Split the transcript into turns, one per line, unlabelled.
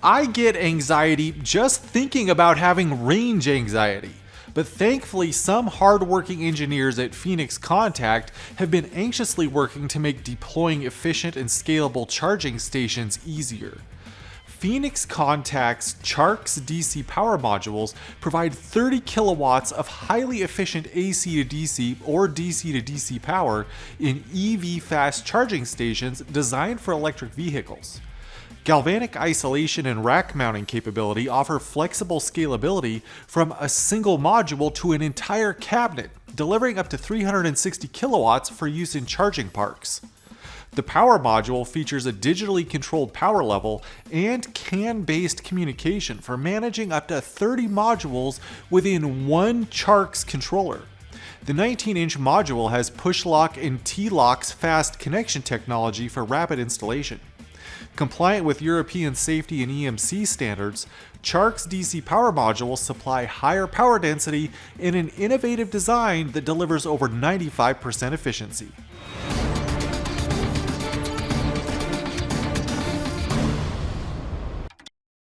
I get anxiety just thinking about having range anxiety. But thankfully, some hardworking engineers at Phoenix Contact have been anxiously working to make deploying efficient and scalable charging stations easier. Phoenix Contact's CHARX DC Power Modules provide 30 kilowatts of highly efficient AC to DC or DC to DC power in EV fast charging stations designed for electric vehicles. Galvanic isolation and rack mounting capability offer flexible scalability from a single module to an entire cabinet, delivering up to 360 kilowatts for use in charging parks. The power module features a digitally controlled power level and CAN-based communication for managing up to 30 modules within one CHARX controller. The 19-inch module has push-lock and T-Lock's fast connection technology for rapid installation. Compliant with European safety and EMC standards, CHARX DC Power Modules supply higher power density in an innovative design that delivers over 95% efficiency.